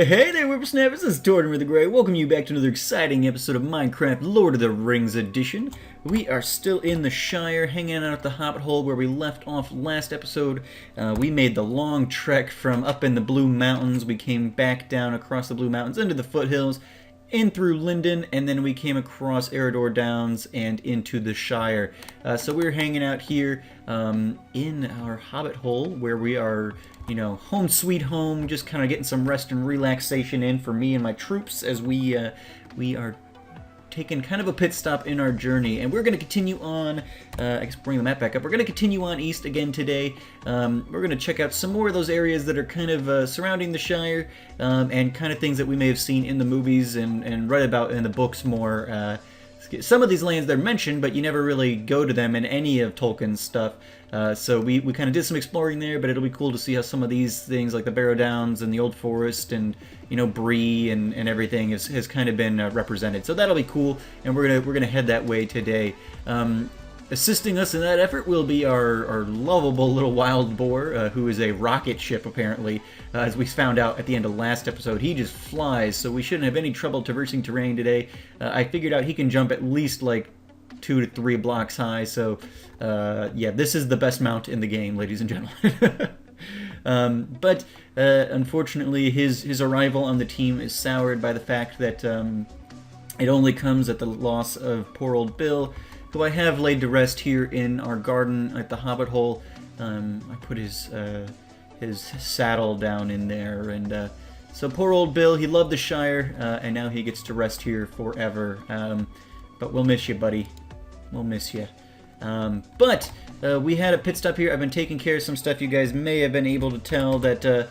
Hey there, whippersnappers, this is Tort with the Grey. Welcome you back to another exciting episode of Minecraft Lord of the Rings Edition. We are still in the Shire, hanging out at the Hobbit Hole where we left off last episode. We made the long trek from up in the Blue Mountains. We came back down across the Blue Mountains into the foothills, in through Lindon, and then we came across Eredor Downs and into the Shire. So we're hanging out here in our Hobbit Hole where we are, you know, home sweet home, just kind of getting some rest and relaxation in for me and my troops as we are taking kind of a pit stop in our journey. And we're going to continue on, I guess bring the map back up, we're going to continue on east again today. We're going to check out some more of those areas that are kind of surrounding the Shire, and kind of things that we may have seen in the movies and read about in the books more. Some of these lands they're mentioned, but you never really go to them in any of Tolkien's stuff. So we kind of did some exploring there, but it'll be cool to see how some of these things, like the Barrow Downs and the Old Forest and, you know, Bree and everything has kind of been represented. So that'll be cool, and we're gonna head that way today. Assisting us in that effort will be our lovable little wild boar, who is a rocket ship, apparently. As we found out at the end of last episode, he just flies, so we shouldn't have any trouble traversing terrain today. I figured out he can jump at least like 2 to 3 blocks high, so yeah, this is the best mount in the game, ladies and gentlemen. But unfortunately, his arrival on the team is soured by the fact that it only comes at the loss of poor old Bill, who I have laid to rest here in our garden at the Hobbit Hole. I put his saddle down in there, and so poor old Bill, he loved the Shire, and now he gets to rest here forever. But we'll miss you, buddy. We'll miss you. But we had a pit stop here. I've been taking care of some stuff. You guys may have been able to tell that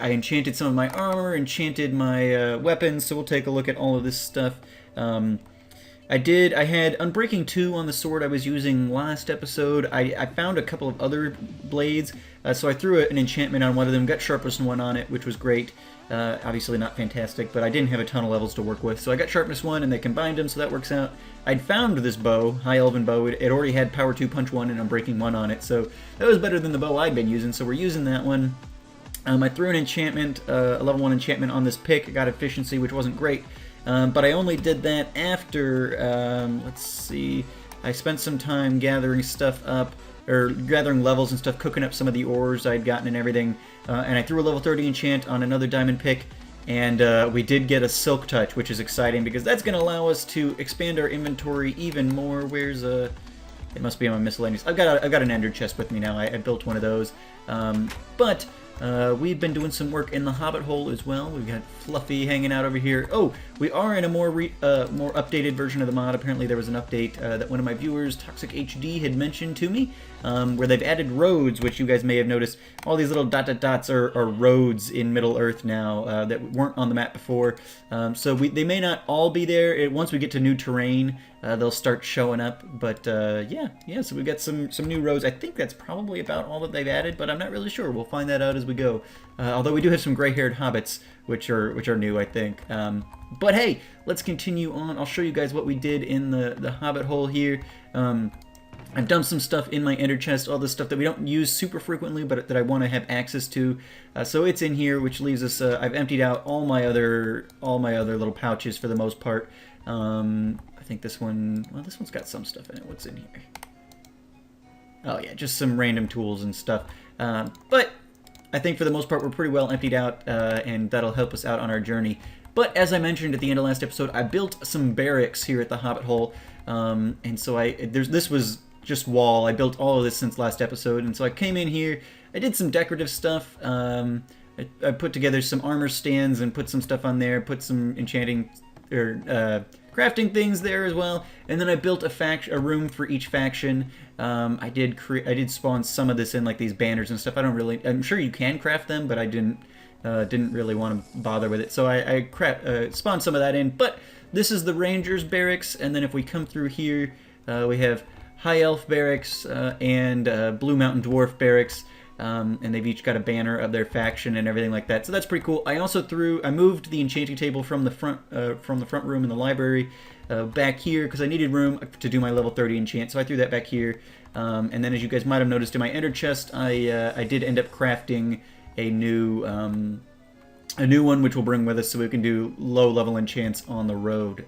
I enchanted some of my armor, enchanted my weapons, so we'll take a look at all of this stuff. I had Unbreaking 2 on the sword I was using last episode. I found a couple of other blades, so I threw an enchantment on one of them, got Sharpness 1 on it, which was great. Obviously not fantastic, but I didn't have a ton of levels to work with, so I got Sharpness 1 and they combined them, so that works out. I'd found this bow, High Elven bow. It already had Power 2, Punch 1, and Unbreaking 1 on it, so that was better than the bow I'd been using, so we're using that one. I threw an enchantment, a level 1 enchantment on this pick. I got Efficiency, which wasn't great. But I only did that after, let's see, I spent some time gathering stuff up, or gathering levels and stuff, cooking up some of the ores I'd gotten and everything, and I threw a level 30 enchant on another diamond pick, and we did get a Silk Touch, which is exciting, because that's going to allow us to expand our inventory even more. Where's it must be on my miscellaneous. I've got an ender chest with me now. I built one of those, but we've been doing some work in the Hobbit Hole as well. We've got Fluffy hanging out over here. Oh, we are in a more updated version of the mod. Apparently there was an update that one of my viewers, Toxic HD, had mentioned to me, where they've added roads, which you guys may have noticed. All these little dots are roads in Middle-earth now that weren't on the map before. So they may not all be there. Once we get to new terrain, they'll start showing up. But yeah, so we've got some new roads. I think that's probably about all that they've added, but I'm not really sure. We'll find that out as we go. Although we do have some gray-haired hobbits, which are new, I think. But hey, let's continue on. I'll show you guys what we did in the Hobbit Hole here. I've done some stuff in my ender chest, all this stuff that we don't use super frequently, but that I want to have access to. So it's in here, which leaves us. I've emptied out all my other little pouches for the most part. I think this one. Well, this one's got some stuff in it. What's in here? Oh yeah, just some random tools and stuff. But I think for the most part we're pretty well emptied out, and that'll help us out on our journey. But as I mentioned at the end of last episode, I built some barracks here at the Hobbit Hole, and so this was just wall. I built all of this since last episode, and so I came in here. I did some decorative stuff. I put together some armor stands and put some stuff on there. Put some enchanting or crafting things there as well, and then I built a room for each faction. I did spawn some of this in, like these banners and stuff. I'm sure you can craft them, but I didn't really want to bother with it, so I spawned some of that in. But this is the Rangers barracks, and then if we come through here, we have High Elf barracks and Blue Mountain Dwarf barracks. And they've each got a banner of their faction and everything like that. So that's pretty cool. I also moved the enchanting table from the front room in the library back here because I needed room to do my level 30 enchant. So I threw that back here. And then, as you guys might have noticed in my ender chest, I did end up crafting a new a new one which we'll bring with us so we can do low-level enchants on the road.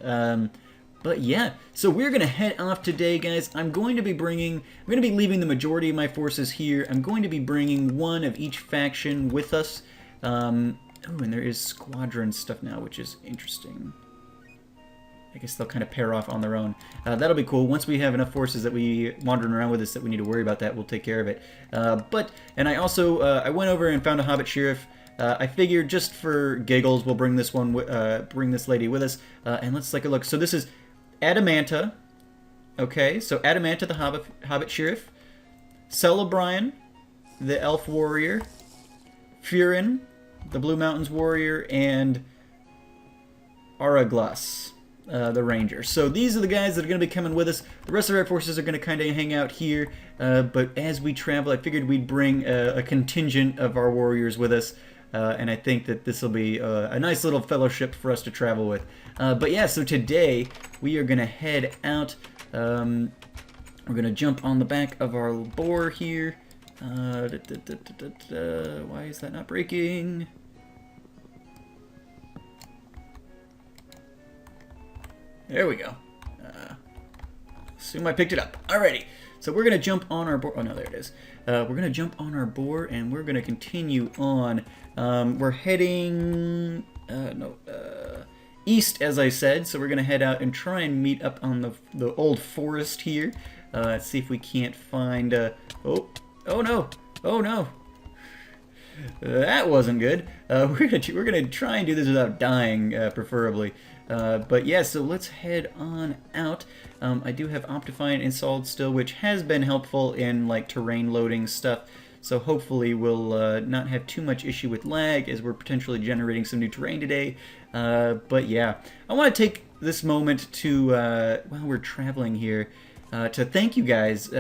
But yeah, so we're going to head off today, guys. I'm going to be leaving the majority of my forces here. I'm going to be bringing one of each faction with us. Oh, and there is squadron stuff now, which is interesting. I guess they'll kind of pair off on their own. That'll be cool. Once we have enough forces that we wandering around with us that we need to worry about that, we'll take care of it. And I also, I went over and found a Hobbit Sheriff. I figured just for giggles, we'll bring this lady with us. And let's take a look. So this is Adamanta. Okay, so Adamanta, the Hobbit Sheriff. Celebrian, the Elf Warrior. Furin, the Blue Mountains Warrior. And Araglas, the Ranger. So these are the guys that are going to be coming with us. The rest of our forces are going to kind of hang out here. But as we travel, I figured we'd bring a contingent of our warriors with us. And I think that this will be a nice little fellowship for us to travel with. But yeah, so today we are going to head out. We're going to jump on the back of our boar here. Why is that not breaking? There we go. Assume I picked it up. Alrighty. So we're going to jump on our boar. Oh, no, there it is. We're going to jump on our boar, and we're going to continue on. We're heading east, as I said. So we're going to head out and try and meet up on the old forest here. Let's see if we can't find... oh no. Oh, no. That wasn't good. We're gonna try and do this without dying, preferably. But yeah, so let's head on out. I do have Optifine installed still, which has been helpful in like terrain loading stuff. So hopefully we'll not have too much issue with lag as we're potentially generating some new terrain today. But yeah, I want to take this moment to, while we're traveling here, to thank you guys.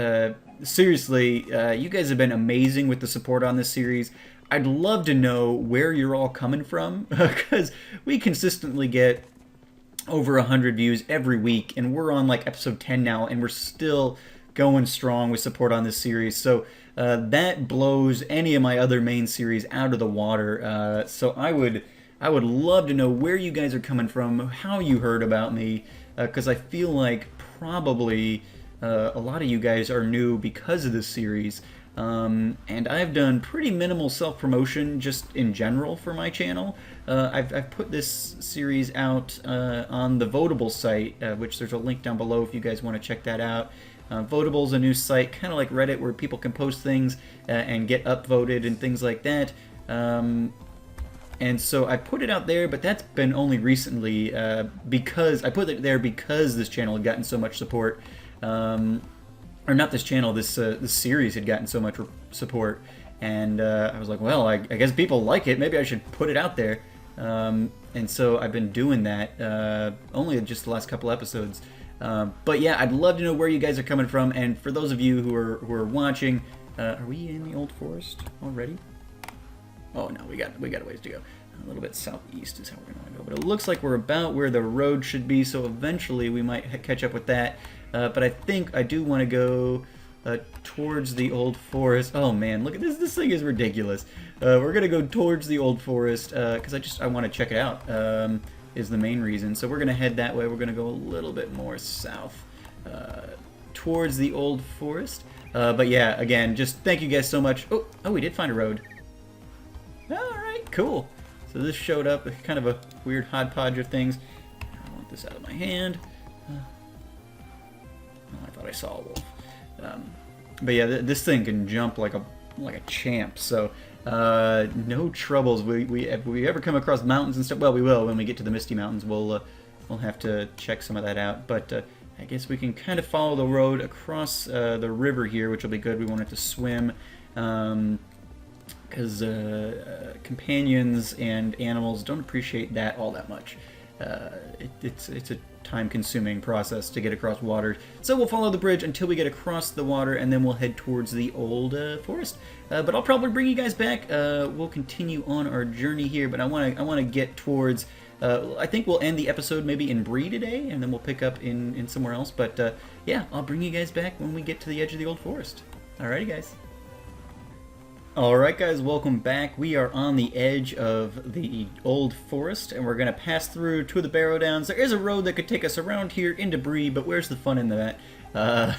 Seriously, you guys have been amazing with the support on this series. I'd love to know where you're all coming from, because we consistently get over 100 views every week, and we're on like episode 10 now, and we're still going strong with support on this series. So that blows any of my other main series out of the water. So I would love to know where you guys are coming from, how you heard about me, because I feel like probably a lot of you guys are new because of this series. And I've done pretty minimal self-promotion just in general for my channel. I've put this series out on the Votable site, which there's a link down below if you guys want to check that out. Votable's a new site, kind of like Reddit, where people can post things and get upvoted and things like that. And so I put it out there, but that's been only recently because I put it there because this channel had gotten so much support. Or not this channel, this series had gotten so much support, and I was like, well, I guess people like it, maybe I should put it out there. And so I've been doing that, only just the last couple episodes. But yeah, I'd love to know where you guys are coming from, and for those of you who are watching, are we in the Old Forest already? Oh no, we got a ways to go. A little bit southeast is how we're going to go, but it looks like we're about where the road should be, so eventually we might catch up with that. But I think I do want to go towards the Old Forest. Oh man, look at this. This thing is ridiculous. We're going to go towards the Old Forest because I want to check it out, is the main reason. So we're going to head that way. We're going to go a little bit more south towards the Old Forest. But yeah, again, just thank you guys so much. Oh, we did find a road. All right, cool. So this showed up, kind of a weird hodgepodge of things. I want this out of my hand. I thought I saw a wolf. But yeah, this thing can jump like a champ. So no troubles. If we ever come across mountains and stuff, well, we will when we get to the Misty Mountains. We'll have to check some of that out. But I guess we can kind of follow the road across the river here, which will be good. We won't have to swim. Because companions and animals don't appreciate that all that much. It's a time-consuming process to get across water. So we'll follow the bridge until we get across the water, and then we'll head towards the Old Forest. But I'll probably bring you guys back. We'll continue on our journey here, but I want to get towards. I think we'll end the episode maybe in Bree today, and then we'll pick up in somewhere else. But yeah, I'll bring you guys back when we get to the edge of the Old Forest. Alrighty, guys. Alright guys, welcome back. We are on the edge of the old forest, and we're going to pass through two of the barrow downs. There is a road that could take us around here into Bree, but where's the fun in that?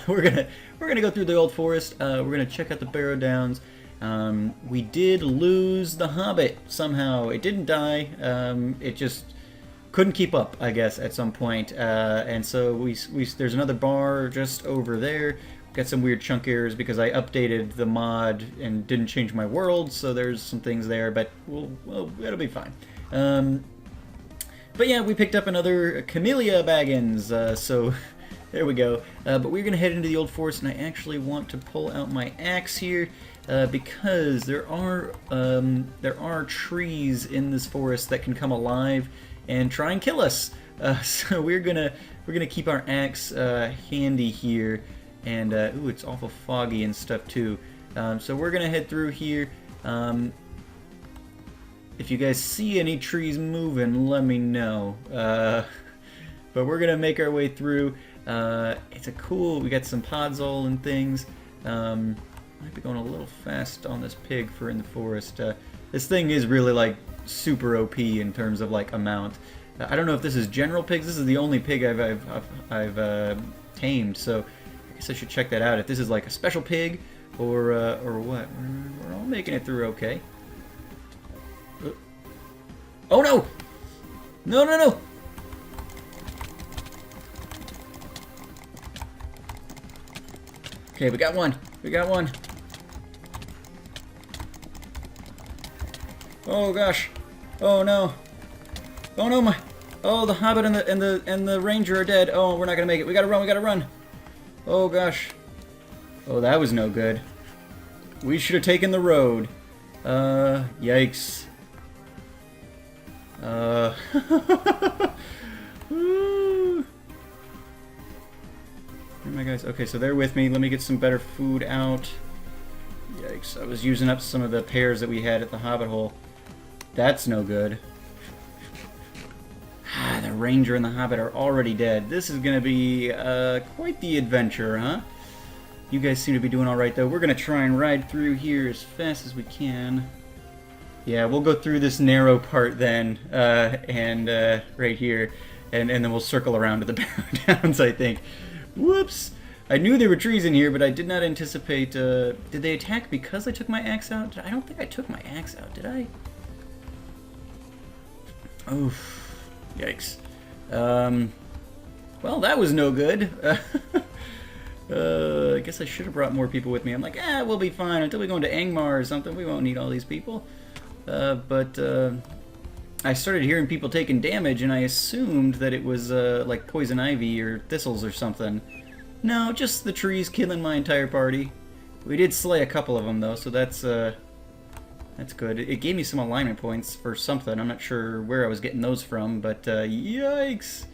We're gonna go through the old forest. We're gonna check out the barrow downs. We did lose the Hobbit somehow. It didn't die. It just couldn't keep up, I guess, at some point. And so there's another bar just over there. Got some weird chunk errors because I updated the mod and didn't change my world, so there's some things there, but well, it'll be fine. But yeah, we picked up another Camellia Baggins, so there we go. But we're gonna head into the old forest, and I actually want to pull out my axe here because there are trees in this forest that can come alive and try and kill us. So we're gonna keep our axe handy here. And, ooh, it's awful foggy and stuff, too. So we're going to head through here. If you guys see any trees moving, let me know. But we're going to make our way through. It's a cool... We got some podzol and things. Might be going a little fast on this pig for in the forest. This thing is really, like, super OP in terms of, like, amount. I don't know if this is general pigs. This is the only pig I've tamed, so... I guess I should check that out, if this is like a special pig or what. We're all making it through okay. Oh no! No, no, no! Okay, we got one. We got one. Oh gosh. Oh no. Oh no, oh, the Hobbit and the Ranger are dead. Oh, we're not gonna make it. We gotta run, we gotta run. Oh gosh. Oh, that was no good. We should have taken the road. Yikes. Where are my guys? Okay, so they're with me. Let me get some better food out. Yikes. I was using up some of the pears that we had at the Hobbit Hole. That's no good. The Ranger and the Hobbit are already dead. This is going to be quite the adventure, huh? You guys seem to be doing alright, though. We're going to try and ride through here as fast as we can. Yeah, we'll go through this narrow part then, right here, and then we'll circle around to the barrow downs, I think. Whoops! I knew there were trees in here, but I did not anticipate... did they attack because I took my axe out? I don't think I took my axe out, did I? Oof. Yikes. Well, that was no good. I guess I should have brought more people with me. I'm like, we'll be fine until we go into Angmar or something. We won't need all these people. But I started hearing people taking damage, and I assumed that it was like poison ivy or thistles or something. No, just the trees killing my entire party. We did slay a couple of them, though, so that's good. It gave me some alignment points for something. I'm not sure where I was getting those from, but yikes!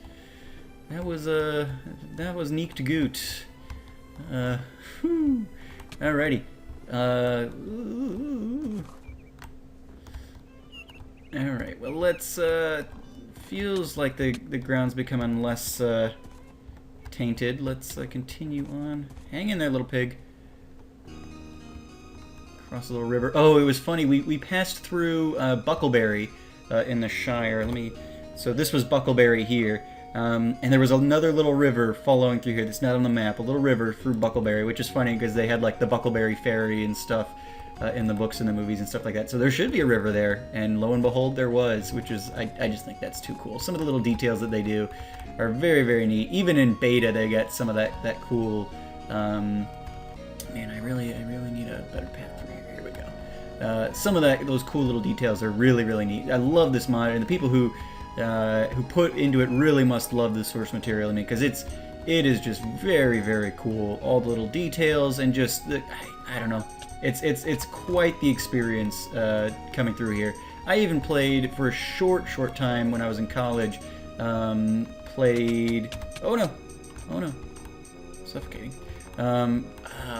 That was neat to goot. Alrighty. Alright, well let's, feels like the ground's becoming less, tainted. Let's, continue on. Hang in there, little pig. Across a little river. Oh, it was funny. We passed through Buckleberry in the Shire. So this was Buckleberry here, and there was another little river following through here that's not on the map. A little river through Buckleberry, which is funny because they had like the Buckleberry Ferry and stuff in the books and the movies and stuff like that. So there should be a river there, and lo and behold, there was, which is I just think that's too cool. Some of the little details that they do are very, very neat. Even in beta, they get some of that cool. Man, I really need a better path. Some of those cool little details are really, really neat. I love this mod, and the people who put into it really must love the source material. I mean, because it is just very, very cool. All the little details and just I don't know. It's quite the experience coming through here. I even played for a short time when I was in college. Played. Oh no, suffocating.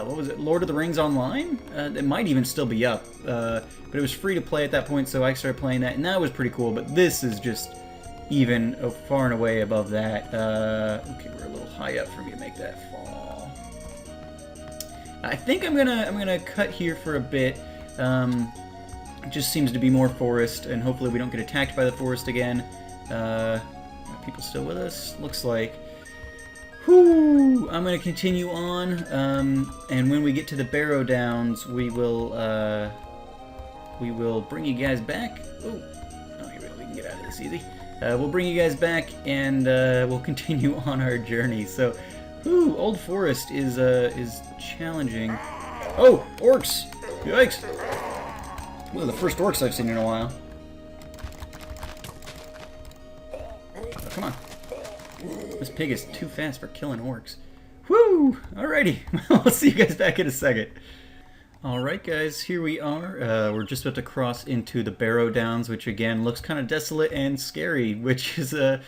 What was it? Lord of the Rings Online? It might even still be up, but it was free to play at that point, so I started playing that, and that was pretty cool. But this is just even far and away above that. Okay, we're a little high up for me to make that fall. I think I'm gonna cut here for a bit. It just seems to be more forest, and hopefully we don't get attacked by the forest again. Are people still with us? Looks like. Whew! I'm going to continue on, and when we get to the Barrow Downs, we will bring you guys back. Oh, here we go. We can get out of this easy. We'll bring you guys back, and we'll continue on our journey. So, whew, Old Forest is challenging. Oh, orcs! Yikes! One of the first orcs I've seen in a while. Oh, come on. This pig is too fast for killing orcs. Woo! Alrighty. I'll see you guys back in a second. Alright guys, here we are. We're just about to cross into the Barrow Downs, which again looks kind of desolate and scary, which is, I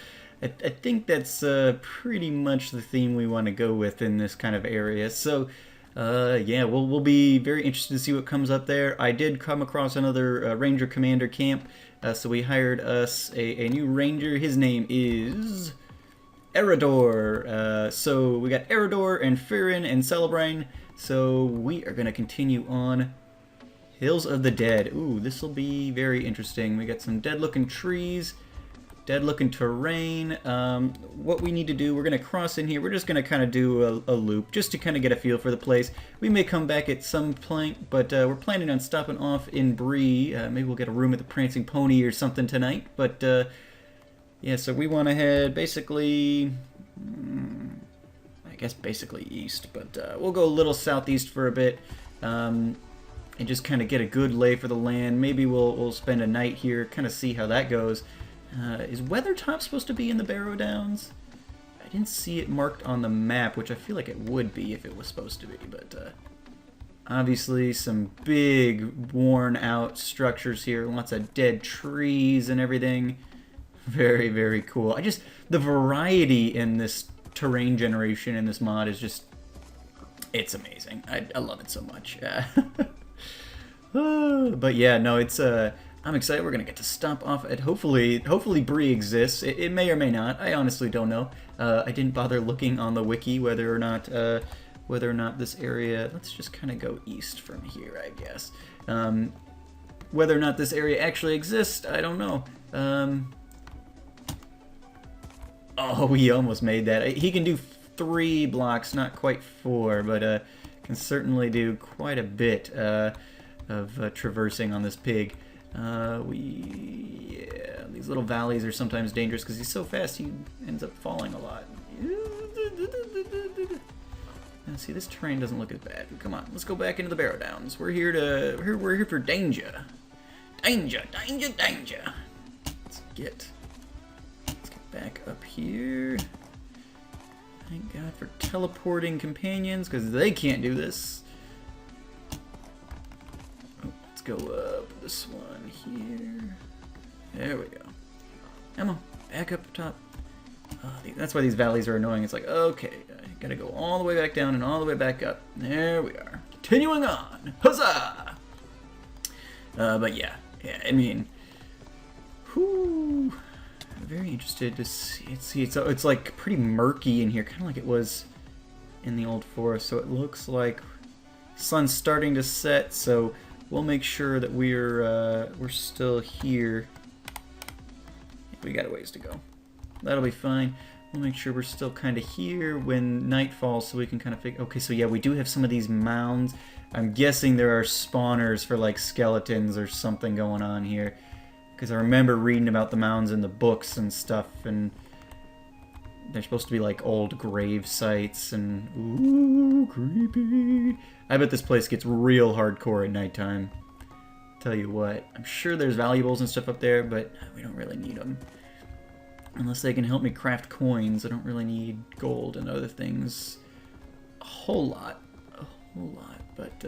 think that's pretty much the theme we want to go with in this kind of area. So, yeah, we'll be very interested to see what comes up there. I did come across another Ranger Commander camp, so we hired us a new Ranger. His name is J.R.R. So we got J.R.R. and Firin and Celebrine. So we are going to continue on Hills of the Dead. Ooh, this will be very interesting. We got some dead-looking trees, dead-looking terrain. What we need to do, we're going to cross in here. We're just going to kind of do a loop just to kind of get a feel for the place. We may come back at some point, but we're planning on stopping off in Bree. Maybe we'll get a room at the Prancing Pony or something tonight. But, yeah, so we want to head basically... I guess basically east, but we'll go a little southeast for a bit, and just kind of get a good lay for the land. Maybe we'll spend a night here, kind of see how that goes. Is Weathertop supposed to be in the Barrow Downs? I didn't see it marked on the map, which I feel like it would be if it was supposed to be, but obviously some big worn out structures here, lots of dead trees and everything. Very, very cool. The variety in this terrain generation in this mod is just, it's amazing. I love it so much. But yeah, no, it's I'm excited. We're gonna get to stop off at hopefully Bree exists. It may or may not. I honestly don't know. I didn't bother looking on the wiki whether or not this area. Let's just kind of go east from here, I guess. Whether or not this area actually exists, I don't know. Oh, he almost made that. He can do 3 blocks, not quite 4, but can certainly do quite a bit of traversing on this pig. Yeah, these little valleys are sometimes dangerous because he's so fast he ends up falling a lot. Now, see, this terrain doesn't look as bad. Come on, let's go back into the Barrow Downs. We're here for danger. Danger, danger, danger. Let's get back up here. Thank God for teleporting companions, because they can't do this. Oh, let's go up this one here. There we go. Come on, back up top. That's why these valleys are annoying. It's like, okay, I gotta go all the way back down and all the way back up. There we are. Continuing on. Huzzah! But yeah, I mean, whoo. Very interested to see. It's like pretty murky in here, kind of like it was in the Old Forest. So it looks like sun's starting to set. So we'll make sure that we're still here. We got a ways to go. That'll be fine. We'll make sure we're still kind of here when night falls, so we can kind of figure. Okay, so yeah, we do have some of these mounds. I'm guessing there are spawners for like skeletons or something going on here. Because I remember reading about the mounds in the books and stuff, and they're supposed to be like old grave sites, and ooh, creepy. I bet this place gets real hardcore at nighttime. Tell you what, I'm sure there's valuables and stuff up there, but we don't really need them. Unless they can help me craft coins, I don't really need gold and other things. A whole lot, but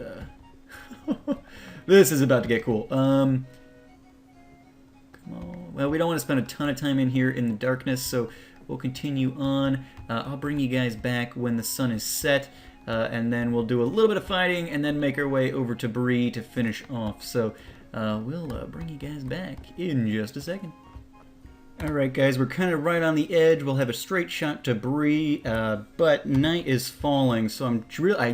this is about to get cool. Well, we don't want to spend a ton of time in here in the darkness, so we'll continue on. I'll bring you guys back when the sun is set, and then we'll do a little bit of fighting, and then make our way over to Bree to finish off. So we'll bring you guys back in just a second. Alright guys, we're kind of right on the edge. We'll have a straight shot to Bree, but night is falling, so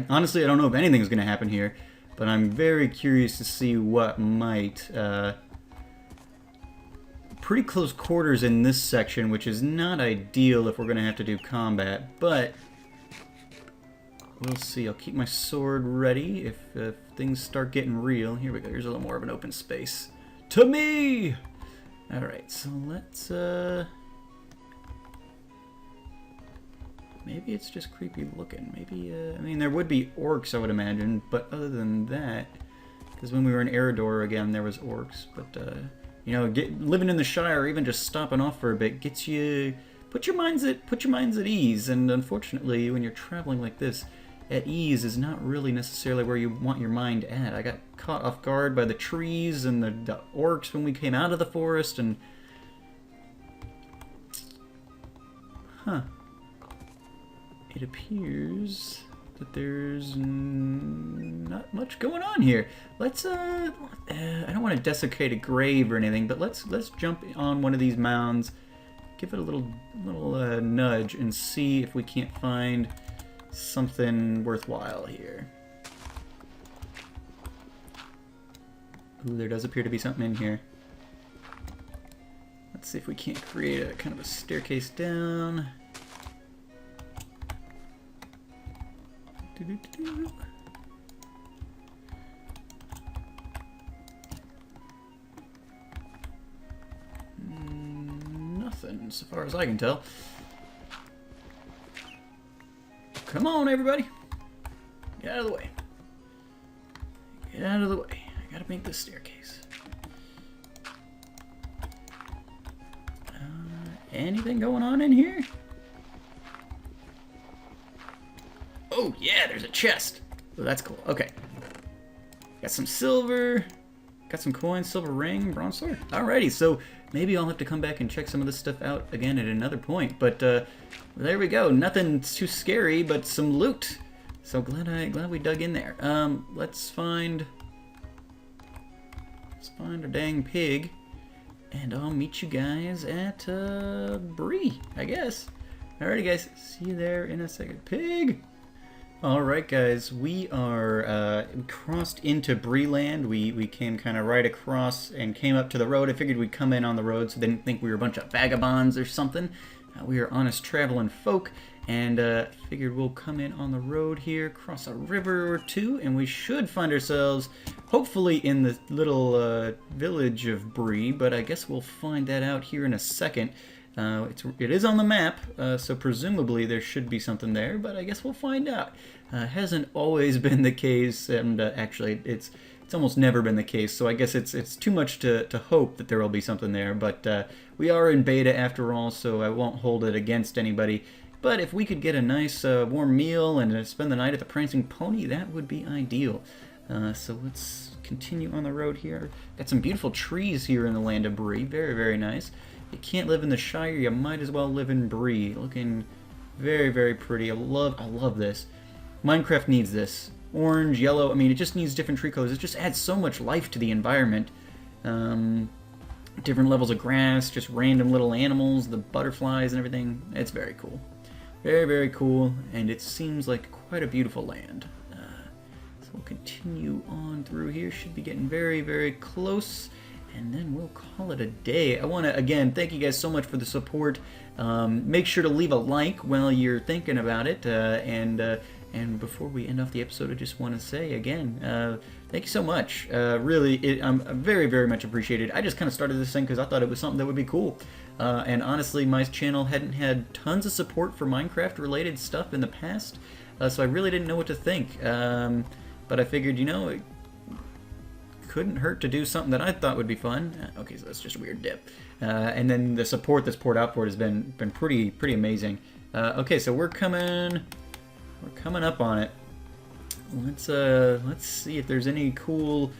honestly I don't know if anything's going to happen here. but I'm very curious to see what might. Pretty close quarters in this section, which is not ideal if we're going to have to do combat, but we'll see. I'll keep my sword ready if things start getting real. Here we go. Here's a little more of an open space. To me! Alright, so let's, maybe it's just creepy looking. Maybe, I mean, there would be orcs, I would imagine, but other than that, because when we were in Eredor again, there was orcs, but, you know, living in the Shire, or even just stopping off for a bit, gets you put your minds at ease. And unfortunately, when you're traveling like this, at ease is not really necessarily where you want your mind at. I got caught off guard by the trees and the orcs when we came out of the forest, and it appears that there's not much going on here. Let's I don't want to desecrate a grave or anything, but let's jump on one of these mounds, give it a little nudge, and see if we can't find something worthwhile here. Ooh, there does appear to be something in here. Let's see if we can't create a kind of a staircase down. Nothing, so far as I can tell. Come on, everybody. Get out of the way. Get out of the way. I gotta make this staircase. Anything going on in here? Oh, yeah, there's a chest. Oh, that's cool. Okay. Got some silver. Got some coins, silver ring, bronze sword. Alrighty, so maybe I'll have to come back and check some of this stuff out again at another point. But there we go. Nothing too scary, but some loot. So glad we dug in there. Let's find a dang pig, and I'll meet you guys at Bree, I guess. Alrighty, guys. See you there in a second. Pig. Alright, guys, we are crossed into Bree land. We came kind of right across and came up to the road. I figured we'd come in on the road so they didn't think we were a bunch of vagabonds or something. We are honest traveling folk, and figured we'll come in on the road here, cross a river or two, and we should find ourselves hopefully in the little village of Bree, but I guess we'll find that out here in a second. It is on the map, so presumably there should be something there, but I guess we'll find out. Hasn't always been the case, and actually it's almost never been the case, so I guess it's too much to hope that there will be something there, but we are in beta after all, so I won't hold it against anybody. But if we could get a nice warm meal and spend the night at the Prancing Pony, that would be ideal. So let's continue on the road here. Got some beautiful trees here in the land of Bree, very, very nice. You can't live in the Shire, you might as well live in Bree. Looking very, very pretty. I love this. Minecraft needs this. Orange, yellow, I mean, it just needs different tree colors. It just adds so much life to the environment. Different levels of grass, just random little animals, the butterflies and everything. It's very cool. Very, very cool, and it seems like quite a beautiful land. So we'll continue on through here. Should be getting very, very close. And then we'll call it a day. I want to, again, thank you guys so much for the support. Make sure to leave a like while you're thinking about it. And before we end off the episode, I just want to say, again, thank you so much. Really, I'm very, very much appreciated. I just kind of started this thing because I thought it was something that would be cool. And honestly, my channel hadn't had tons of support for Minecraft-related stuff in the past, so I really didn't know what to think. But I figured, you know, couldn't hurt to do something that I thought would be fun. Okay, so that's just a weird dip. And then the support that's poured out for it has been pretty amazing. Okay, so we're coming up on it. Let's see if there's any cool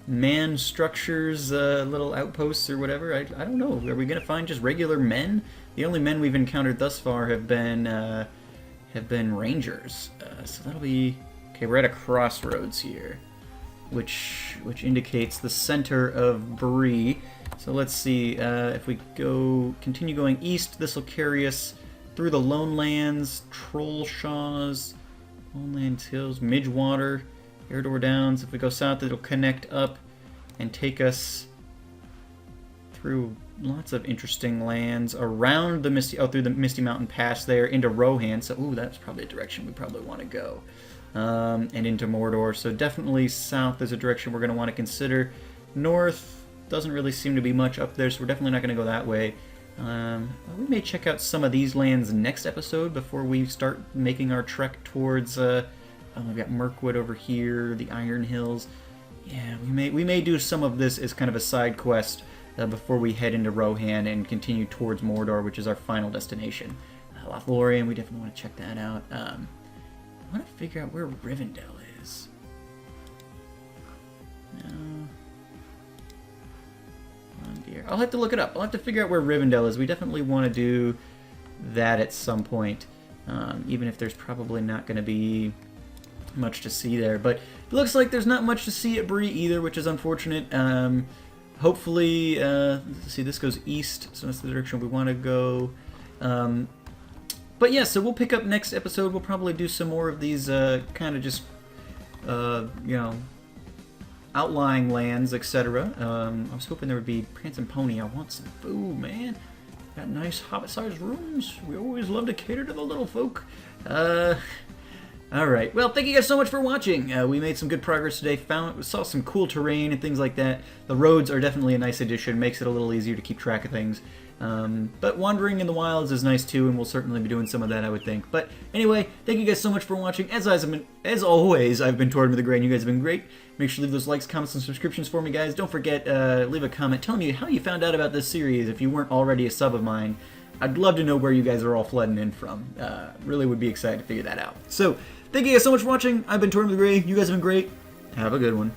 man structures, little outposts or whatever. I don't know. Are we gonna find just regular men? The only men we've encountered thus far have been rangers. So that'll be okay. We're at a crossroads here, which indicates the center of Bree. So let's see, if we continue going east, this will carry us through the Lone Lands, Troll Shaws, Lone Lands Hills, Midgewater, Mordor Downs. If we go south, it'll connect up and take us through lots of interesting lands around the Misty, through the Misty Mountain Pass there into Rohan. So, ooh, that's probably a direction we probably want to go. And into Mordor. So definitely south is a direction we're going to want to consider. North doesn't really seem to be much up there, so we're definitely not going to go that way. We may check out some of these lands next episode before we start making our trek towards. We've got Mirkwood over here, the Iron Hills. Yeah, we may do some of this as kind of a side quest before we head into Rohan and continue towards Mordor, which is our final destination. Lothlorien, we definitely want to check that out. I want to figure out where Rivendell is. No. Oh dear. I'll have to look it up. I'll have to figure out where Rivendell is. We definitely want to do that at some point, even if there's probably not going to be much to see there. But it looks like there's not much to see at Bree either, which is unfortunate. Hopefully, let's see, this goes east, so that's the direction we want to go. But yeah, so we'll pick up next episode. We'll probably do some more of these kind of just, you know, outlying lands, etc. I was hoping there would be Prancing Pony. I want some food, man. Got nice hobbit-sized rooms. We always love to cater to the little folk. Alright, well, thank you guys so much for watching. We made some good progress today, saw some cool terrain and things like that. The roads are definitely a nice addition, makes it a little easier to keep track of things. But wandering in the wilds is nice too, and we'll certainly be doing some of that, I would think. But anyway, thank you guys so much for watching. As always, I've been Tort with the Gray, and you guys have been great. Make sure to leave those likes, comments, and subscriptions for me, guys. Don't forget, leave a comment telling me how you found out about this series if you weren't already a sub of mine. I'd love to know where you guys are all flooding in from. Really would be excited to figure that out. So, thank you guys so much for watching. I've been Tort with the Gray. You guys have been great. Have a good one.